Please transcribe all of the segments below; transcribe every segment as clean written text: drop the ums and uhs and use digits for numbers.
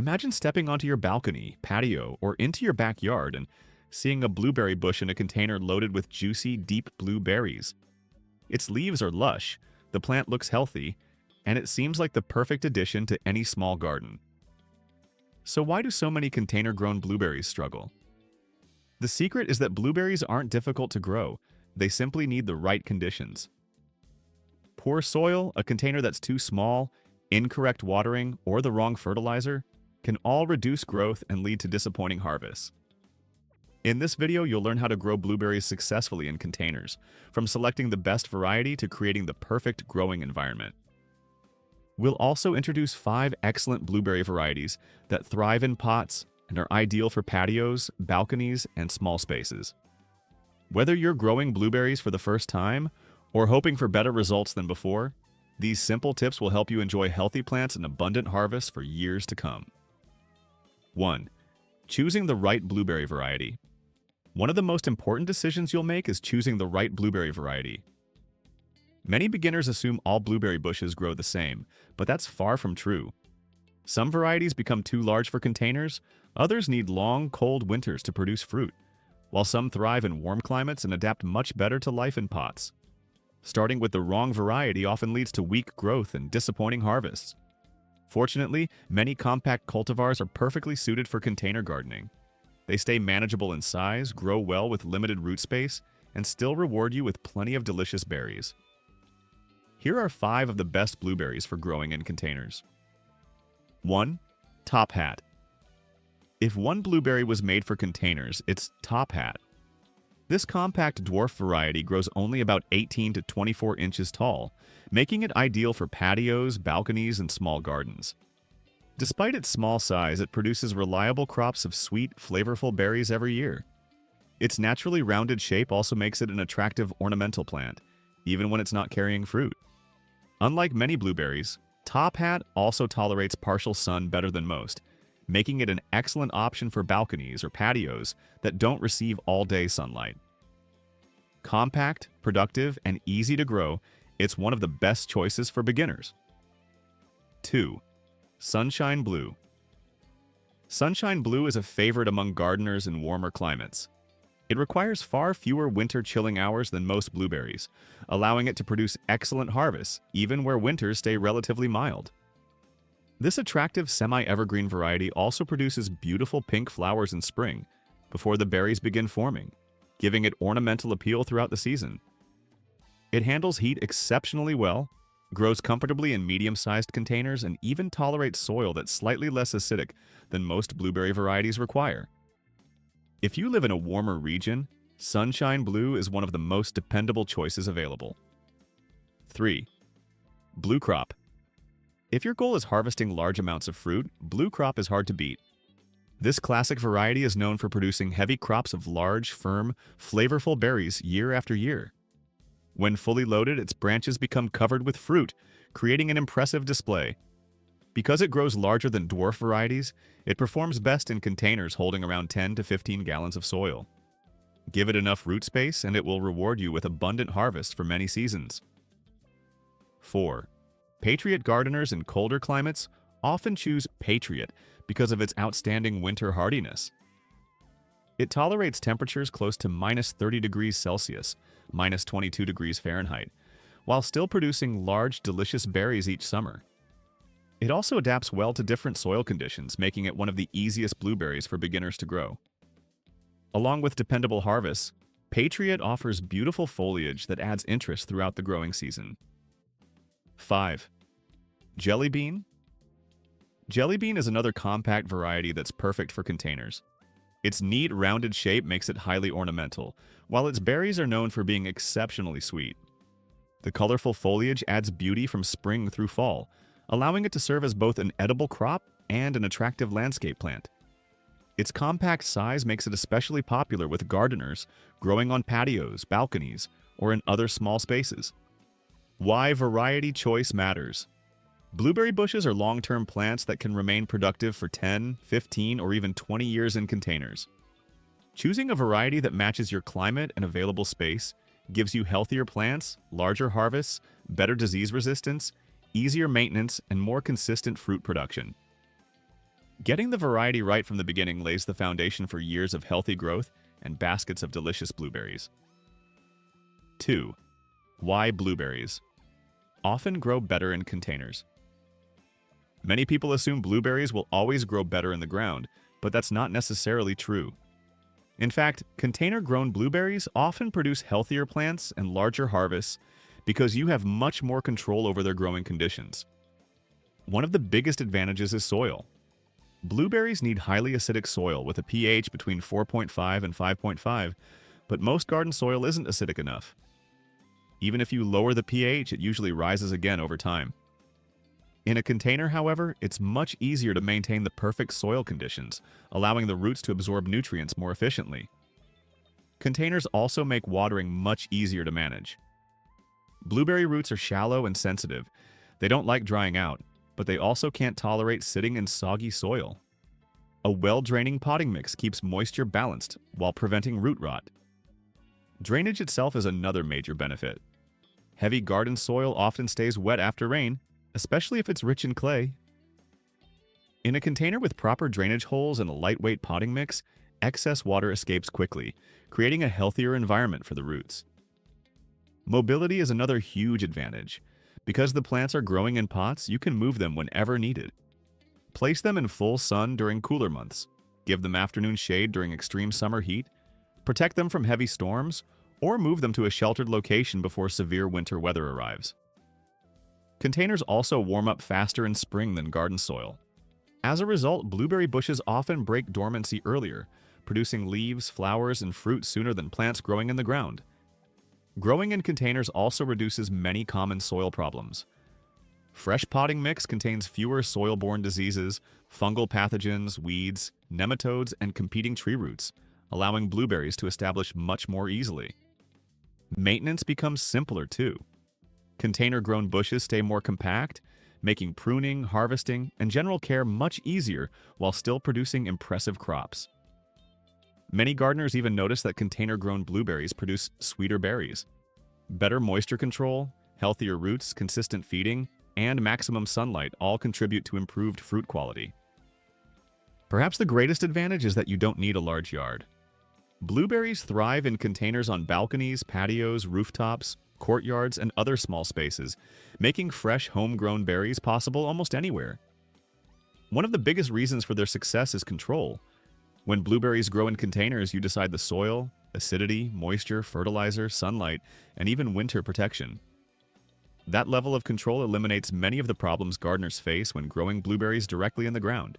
Imagine stepping onto your balcony, patio, or into your backyard and seeing a blueberry bush in a container loaded with juicy, deep blue berries. Its leaves are lush, the plant looks healthy, and it seems like the perfect addition to any small garden. So why do so many container-grown blueberries struggle? The secret is that blueberries aren't difficult to grow, they simply need the right conditions. Poor soil, a container that's too small, incorrect watering, or the wrong fertilizer can all reduce growth and lead to disappointing harvests. In this video, you'll learn how to grow blueberries successfully in containers, from selecting the best variety to creating the perfect growing environment. We'll also introduce 5 excellent blueberry varieties that thrive in pots and are ideal for patios, balconies, and small spaces. Whether you're growing blueberries for the first time or hoping for better results than before, these simple tips will help you enjoy healthy plants and abundant harvests for years to come. 1. Choosing the right blueberry variety. One of the most important decisions you'll make is choosing the right blueberry variety. Many beginners assume all blueberry bushes grow the same, but that's far from true. Some varieties become too large for containers, others need long, cold winters to produce fruit, while some thrive in warm climates and adapt much better to life in pots. Starting with the wrong variety often leads to weak growth and disappointing harvests. Fortunately, many compact cultivars are perfectly suited for container gardening. They stay manageable in size, grow well with limited root space, and still reward you with plenty of delicious berries. Here are 5 of the best blueberries for growing in containers. 1. Top Hat. If one blueberry was made for containers, it's Top Hat. This compact dwarf variety grows only about 18 to 24 inches tall, making it ideal for patios, balconies, and small gardens. Despite its small size, it produces reliable crops of sweet, flavorful berries every year. Its naturally rounded shape also makes it an attractive ornamental plant, even when it's not carrying fruit. Unlike many blueberries, Top Hat also tolerates partial sun better than most, making it an excellent option for balconies or patios that don't receive all-day sunlight. Compact, productive, and easy to grow, it's one of the best choices for beginners. 2. Sunshine Blue. Sunshine Blue is a favorite among gardeners in warmer climates. It requires far fewer winter chilling hours than most blueberries, allowing it to produce excellent harvests, even where winters stay relatively mild. This attractive semi-evergreen variety also produces beautiful pink flowers in spring, before the berries begin forming, giving it ornamental appeal throughout the season. It handles heat exceptionally well, grows comfortably in medium-sized containers, and even tolerates soil that's slightly less acidic than most blueberry varieties require. If you live in a warmer region, Sunshine Blue is one of the most dependable choices available. 3. Blue Crop. If your goal is harvesting large amounts of fruit, Blue Crop is hard to beat. This classic variety is known for producing heavy crops of large, firm, flavorful berries year after year. When fully loaded, its branches become covered with fruit, creating an impressive display. Because it grows larger than dwarf varieties, it performs best in containers holding around 10 to 15 gallons of soil. Give it enough root space and it will reward you with abundant harvest for many seasons. 4. Patriot gardeners in colder climates often choose Patriot because of its outstanding winter hardiness. It tolerates temperatures close to -30 degrees Celsius, -22 degrees Fahrenheit, while still producing large, delicious berries each summer. It also adapts well to different soil conditions, making it one of the easiest blueberries for beginners to grow. Along with dependable harvests, Patriot offers beautiful foliage that adds interest throughout the growing season. 5. Jelly Bean. Jelly Bean is another compact variety that's perfect for containers. Its neat, rounded shape makes it highly ornamental, while its berries are known for being exceptionally sweet. The colorful foliage adds beauty from spring through fall, allowing it to serve as both an edible crop and an attractive landscape plant. Its compact size makes it especially popular with gardeners growing on patios, balconies, or in other small spaces. Why variety choice matters. Blueberry bushes are long-term plants that can remain productive for 10, 15, or even 20 years in containers. Choosing a variety that matches your climate and available space gives you healthier plants, larger harvests, better disease resistance, easier maintenance, and more consistent fruit production. Getting the variety right from the beginning lays the foundation for years of healthy growth and baskets of delicious blueberries. 2. Why blueberries? Often grow better in containers. Many people assume blueberries will always grow better in the ground, but that's not necessarily true. In fact, container-grown blueberries often produce healthier plants and larger harvests because you have much more control over their growing conditions. One of the biggest advantages is soil. Blueberries need highly acidic soil with a pH between 4.5 and 5.5, but most garden soil isn't acidic enough. Even if you lower the pH, it usually rises again over time. In a container, however, it's much easier to maintain the perfect soil conditions, allowing the roots to absorb nutrients more efficiently. Containers also make watering much easier to manage. Blueberry roots are shallow and sensitive. They don't like drying out, but they also can't tolerate sitting in soggy soil. A well-draining potting mix keeps moisture balanced while preventing root rot. Drainage itself is another major benefit. Heavy garden soil often stays wet after rain, especially if it's rich in clay. In a container with proper drainage holes and a lightweight potting mix, excess water escapes quickly, creating a healthier environment for the roots. Mobility is another huge advantage. Because the plants are growing in pots, you can move them whenever needed. Place them in full sun during cooler months, give them afternoon shade during extreme summer heat, protect them from heavy storms, or move them to a sheltered location before severe winter weather arrives. Containers also warm up faster in spring than garden soil. As a result, blueberry bushes often break dormancy earlier, producing leaves, flowers, and fruit sooner than plants growing in the ground. Growing in containers also reduces many common soil problems. Fresh potting mix contains fewer soil-borne diseases, fungal pathogens, weeds, nematodes, and competing tree roots, allowing blueberries to establish much more easily. Maintenance becomes simpler too. Container-grown bushes stay more compact, making pruning, harvesting, and general care much easier while still producing impressive crops. Many gardeners even notice that container-grown blueberries produce sweeter berries. Better moisture control, healthier roots, consistent feeding, and maximum sunlight all contribute to improved fruit quality. Perhaps the greatest advantage is that you don't need a large yard. Blueberries thrive in containers on balconies, patios, rooftops, courtyards, and other small spaces, making fresh, homegrown berries possible almost anywhere. One of the biggest reasons for their success is control. When blueberries grow in containers, you decide the soil, acidity, moisture, fertilizer, sunlight, and even winter protection. That level of control eliminates many of the problems gardeners face when growing blueberries directly in the ground.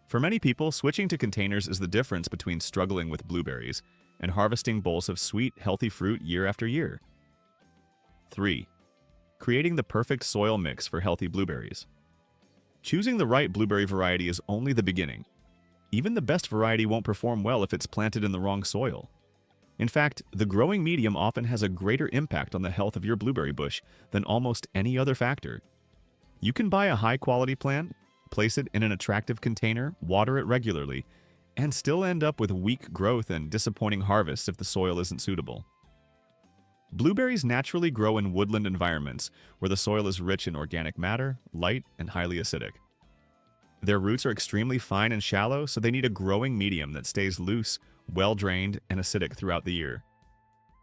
For many people, switching to containers is the difference between struggling with blueberries and harvesting bowls of sweet, healthy fruit year after year. 3. Creating the perfect soil mix for healthy blueberries. Choosing the right blueberry variety is only the beginning. Even the best variety won't perform well if it's planted in the wrong soil. In fact, the growing medium often has a greater impact on the health of your blueberry bush than almost any other factor. You can buy a high-quality plant, place it in an attractive container, water it regularly, and still end up with weak growth and disappointing harvests if the soil isn't suitable. Blueberries naturally grow in woodland environments where the soil is rich in organic matter, light, and highly acidic. Their roots are extremely fine and shallow, so they need a growing medium that stays loose, well-drained, and acidic throughout the year.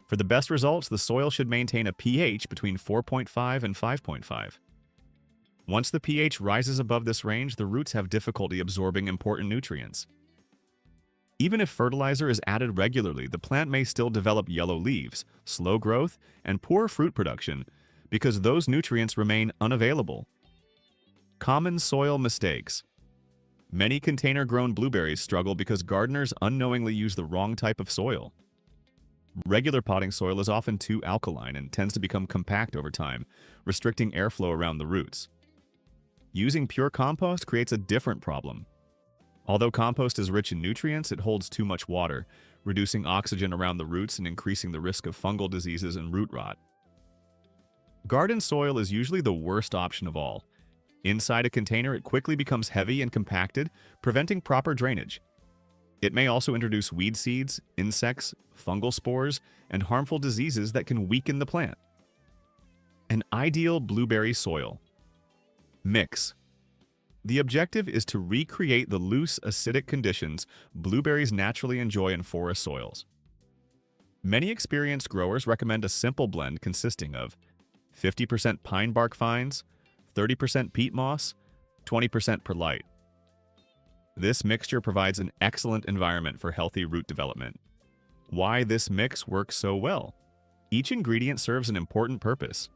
For the best results, the soil should maintain a pH between 4.5 and 5.5. Once the pH rises above this range, the roots have difficulty absorbing important nutrients. Even if fertilizer is added regularly, the plant may still develop yellow leaves, slow growth, and poor fruit production because those nutrients remain unavailable. Common soil mistakes. Many container-grown blueberries struggle because gardeners unknowingly use the wrong type of soil. Regular potting soil is often too alkaline and tends to become compact over time, restricting airflow around the roots. Using pure compost creates a different problem. Although compost is rich in nutrients, it holds too much water, reducing oxygen around the roots and increasing the risk of fungal diseases and root rot. Garden soil is usually the worst option of all. Inside a container, it quickly becomes heavy and compacted, preventing proper drainage. It may also introduce weed seeds, insects, fungal spores, and harmful diseases that can weaken the plant. An ideal blueberry soil. Mix. The objective is to recreate the loose, acidic conditions blueberries naturally enjoy in forest soils. Many experienced growers recommend a simple blend consisting of 50% pine bark fines, 30% peat moss, 20% perlite. This mixture provides an excellent environment for healthy root development. Why this mix works so well? Each ingredient serves an important purpose.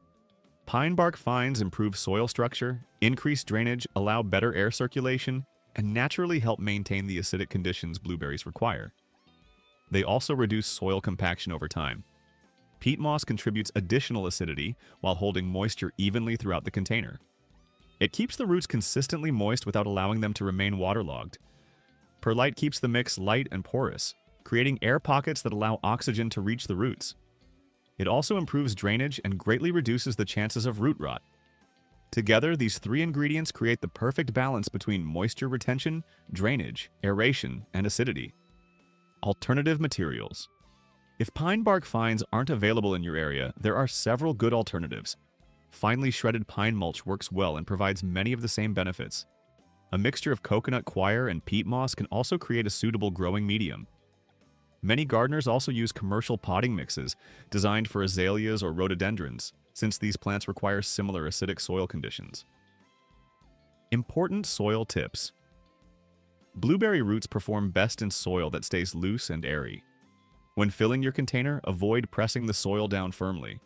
Pine bark fines improve soil structure, increase drainage, allow better air circulation, and naturally help maintain the acidic conditions blueberries require. They also reduce soil compaction over time. Peat moss contributes additional acidity while holding moisture evenly throughout the container. It keeps the roots consistently moist without allowing them to remain waterlogged. Perlite keeps the mix light and porous, creating air pockets that allow oxygen to reach the roots. It also improves drainage and greatly reduces the chances of root rot. Together, these three ingredients create the perfect balance between moisture retention, drainage, aeration, and acidity. Alternative materials. If pine bark fines aren't available in your area, there are several good alternatives. Finely shredded pine mulch works well and provides many of the same benefits. A mixture of coconut coir and peat moss can also create a suitable growing medium. Many gardeners also use commercial potting mixes designed for azaleas or rhododendrons, since these plants require similar acidic soil conditions. Important soil tips. Blueberry roots perform best in soil that stays loose and airy. When filling your container, avoid pressing the soil down firmly.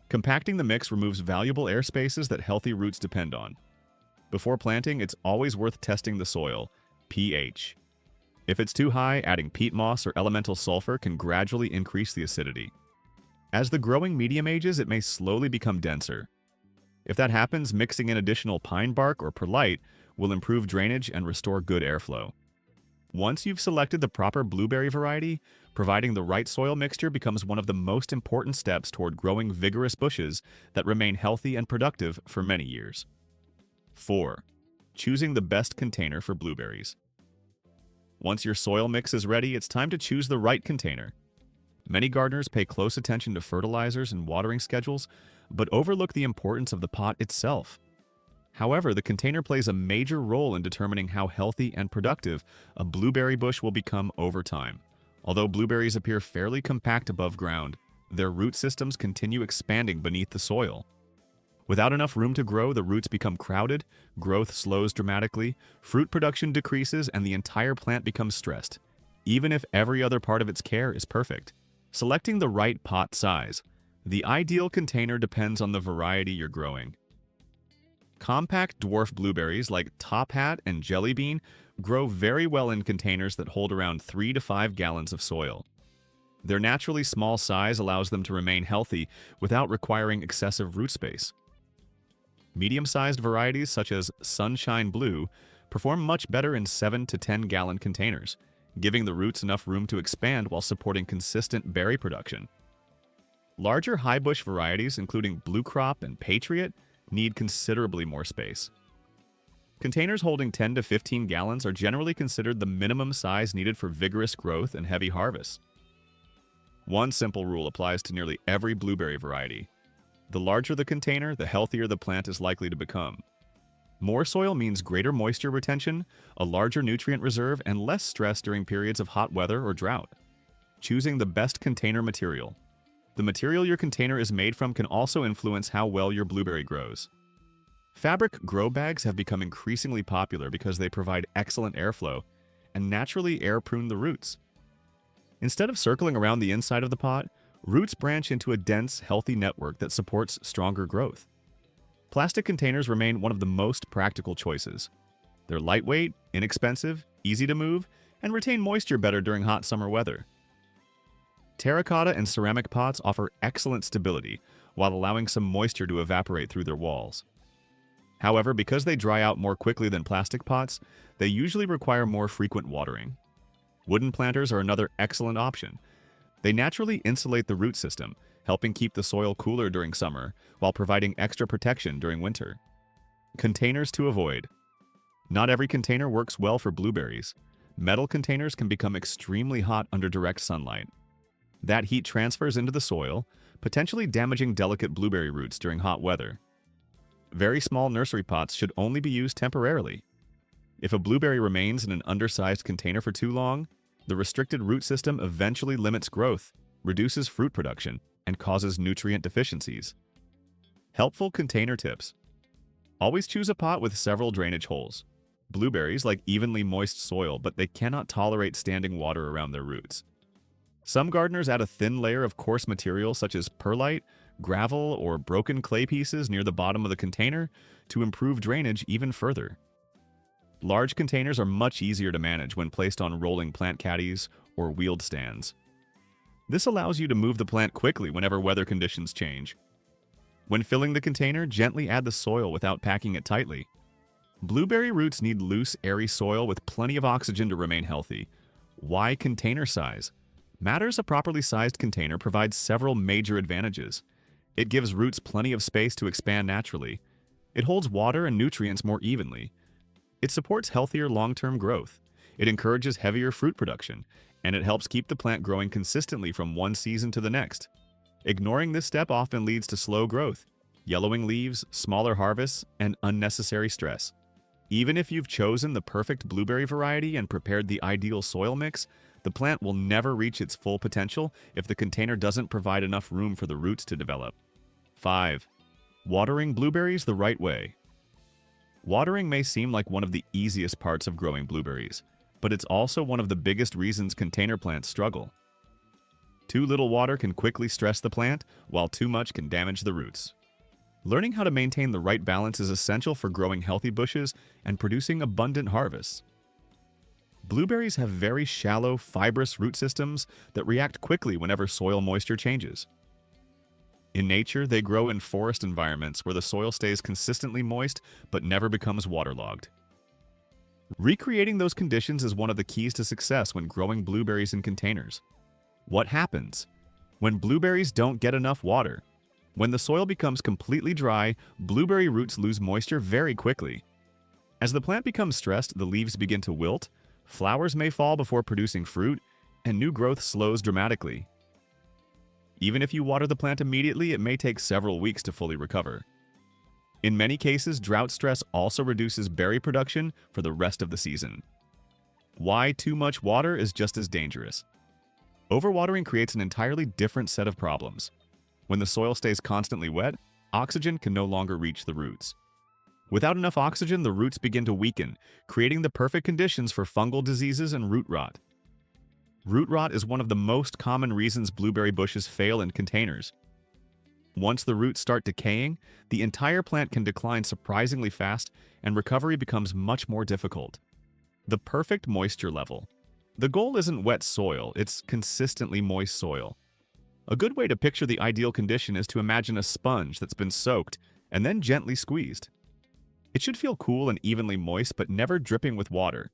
Compacting the mix removes valuable air spaces that healthy roots depend on. Before planting, it's always worth testing the soil, pH. If it's too high, adding peat moss or elemental sulfur can gradually increase the acidity. As the growing medium ages, it may slowly become denser. If that happens, mixing in additional pine bark or perlite will improve drainage and restore good airflow. Once you've selected the proper blueberry variety, providing the right soil mixture becomes one of the most important steps toward growing vigorous bushes that remain healthy and productive for many years. 4. Choosing the best container for blueberries. Once your soil mix is ready, it's time to choose the right container. Many gardeners pay close attention to fertilizers and watering schedules, but overlook the importance of the pot itself. However, the container plays a major role in determining how healthy and productive a blueberry bush will become over time. Although blueberries appear fairly compact above ground, their root systems continue expanding beneath the soil. Without enough room to grow, the roots become crowded, growth slows dramatically, fruit production decreases, and the entire plant becomes stressed, even if every other part of its care is perfect. Selecting the right pot size. The ideal container depends on the variety you're growing. Compact dwarf blueberries like Top Hat and Jelly Bean grow very well in containers that hold around 3 to 5 gallons of soil. Their naturally small size allows them to remain healthy without requiring excessive root space. Medium-sized varieties such as Sunshine Blue perform much better in 7 to 10 gallon containers, giving the roots enough room to expand while supporting consistent berry production. Larger high bush varieties, including Blue Crop and Patriot, need considerably more space. Containers holding 10 to 15 gallons are generally considered the minimum size needed for vigorous growth and heavy harvest. One simple rule applies to nearly every blueberry variety. The larger the container, the healthier the plant is likely to become. More soil means greater moisture retention, a larger nutrient reserve, and less stress during periods of hot weather or drought. Choosing the best container material. The material your container is made from can also influence how well your blueberry grows. Fabric grow bags have become increasingly popular because they provide excellent airflow and naturally air prune the roots. Instead of circling around the inside of the pot, roots branch into a dense, healthy network that supports stronger growth. Plastic containers remain one of the most practical choices. They're lightweight, inexpensive, easy to move, and retain moisture better during hot summer weather. Terracotta and ceramic pots offer excellent stability while allowing some moisture to evaporate through their walls. However, because they dry out more quickly than plastic pots, they usually require more frequent watering. Wooden planters are another excellent option. They naturally insulate the root system, helping keep the soil cooler during summer while providing extra protection during winter. Containers to avoid. Not every container works well for blueberries. Metal containers can become extremely hot under direct sunlight. That heat transfers into the soil, potentially damaging delicate blueberry roots during hot weather. Very small nursery pots should only be used temporarily. If a blueberry remains in an undersized container for too long, the restricted root system eventually limits growth, reduces fruit production, and causes nutrient deficiencies. Helpful container tips. Always choose a pot with several drainage holes. Blueberries like evenly moist soil, but they cannot tolerate standing water around their roots. Some gardeners add a thin layer of coarse material such as perlite, gravel, or broken clay pieces near the bottom of the container to improve drainage even further. Large containers are much easier to manage when placed on rolling plant caddies or wheeled stands. This allows you to move the plant quickly whenever weather conditions change. When filling the container, gently add the soil without packing it tightly. Blueberry roots need loose, airy soil with plenty of oxygen to remain healthy. Why container size? A properly sized container provides several major advantages. It gives roots plenty of space to expand naturally. It holds water and nutrients more evenly. It supports healthier long-term growth. It encourages heavier fruit production, and it helps keep the plant growing consistently from one season to the next. Ignoring this step often leads to slow growth, yellowing leaves, smaller harvests, and unnecessary stress. Even if you've chosen the perfect blueberry variety and prepared the ideal soil mix, the plant will never reach its full potential if the container doesn't provide enough room for the roots to develop. 5. Watering blueberries the right way. Watering may seem like one of the easiest parts of growing blueberries, but it's also one of the biggest reasons container plants struggle. Too little water can quickly stress the plant, while too much can damage the roots. Learning how to maintain the right balance is essential for growing healthy bushes and producing abundant harvests. Blueberries have very shallow, fibrous root systems that react quickly whenever soil moisture changes. In nature, they grow in forest environments where the soil stays consistently moist but never becomes waterlogged. Recreating those conditions is one of the keys to success when growing blueberries in containers. What happens when blueberries don't get enough water? When the soil becomes completely dry, blueberry roots lose moisture very quickly. As the plant becomes stressed, the leaves begin to wilt, flowers may fall before producing fruit, and new growth slows dramatically. Even if you water the plant immediately, it may take several weeks to fully recover. In many cases, drought stress also reduces berry production for the rest of the season. Why too much water is just as dangerous. Overwatering creates an entirely different set of problems. When the soil stays constantly wet, oxygen can no longer reach the roots. Without enough oxygen, the roots begin to weaken, creating the perfect conditions for fungal diseases and root rot. Root rot is one of the most common reasons blueberry bushes fail in containers. Once the roots start decaying, the entire plant can decline surprisingly fast, and recovery becomes much more difficult. The perfect moisture level. The goal isn't wet soil, it's consistently moist soil. A good way to picture the ideal condition is to imagine a sponge that's been soaked and then gently squeezed. It should feel cool and evenly moist, but never dripping with water.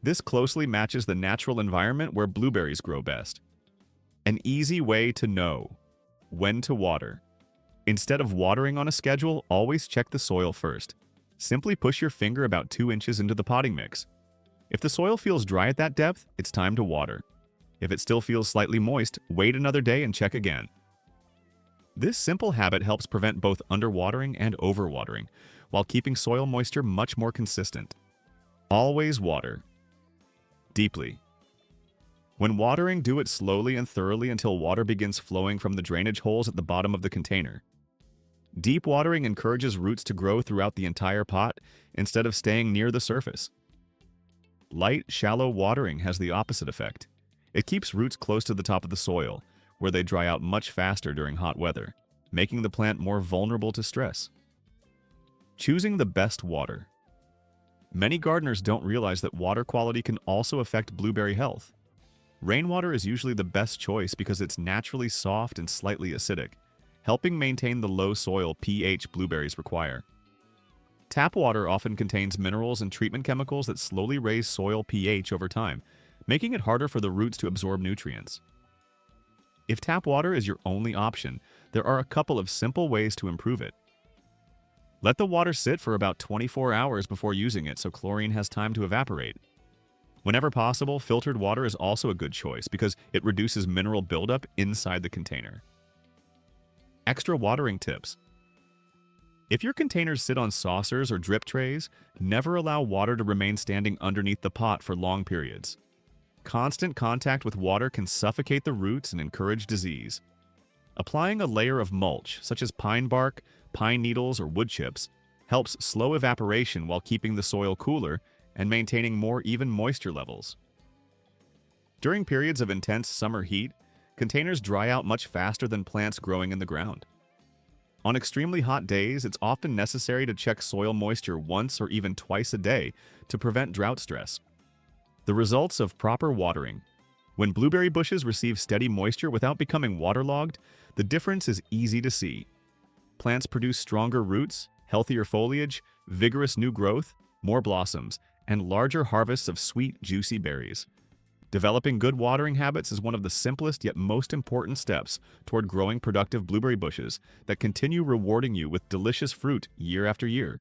This closely matches the natural environment where blueberries grow best. An easy way to know when to water. Instead of watering on a schedule, always check the soil first. Simply push your finger about 2 inches into the potting mix. If the soil feels dry at that depth, it's time to water. If it still feels slightly moist, wait another day and check again. This simple habit helps prevent both underwatering and overwatering, while keeping soil moisture much more consistent. Always water. Deeply. When watering, do it slowly and thoroughly until water begins flowing from the drainage holes at the bottom of the container. Deep watering encourages roots to grow throughout the entire pot instead of staying near the surface. Light, shallow watering has the opposite effect. It keeps roots close to the top of the soil, where they dry out much faster during hot weather, making the plant more vulnerable to stress. Choosing the best water. Many gardeners don't realize that water quality can also affect blueberry health. Rainwater is usually the best choice because it's naturally soft and slightly acidic, helping maintain the low soil pH blueberries require. Tap water often contains minerals and treatment chemicals that slowly raise soil pH over time, making it harder for the roots to absorb nutrients. If tap water is your only option, there are a couple of simple ways to improve it. Let the water sit for about 24 hours before using it so chlorine has time to evaporate. Whenever possible, filtered water is also a good choice because it reduces mineral buildup inside the container. Extra watering tips. If your containers sit on saucers or drip trays, never allow water to remain standing underneath the pot for long periods. Constant contact with water can suffocate the roots and encourage disease. Applying a layer of mulch, such as pine bark, pine needles, or wood chips, helps slow evaporation while keeping the soil cooler and maintaining more even moisture levels. During periods of intense summer heat, containers dry out much faster than plants growing in the ground. On extremely hot days, it's often necessary to check soil moisture once or even twice a day to prevent drought stress. The results of proper watering. When blueberry bushes receive steady moisture without becoming waterlogged, the difference is easy to see. Plants produce stronger roots, healthier foliage, vigorous new growth, more blossoms, and larger harvests of sweet, juicy berries. Developing good watering habits is one of the simplest yet most important steps toward growing productive blueberry bushes that continue rewarding you with delicious fruit year after year.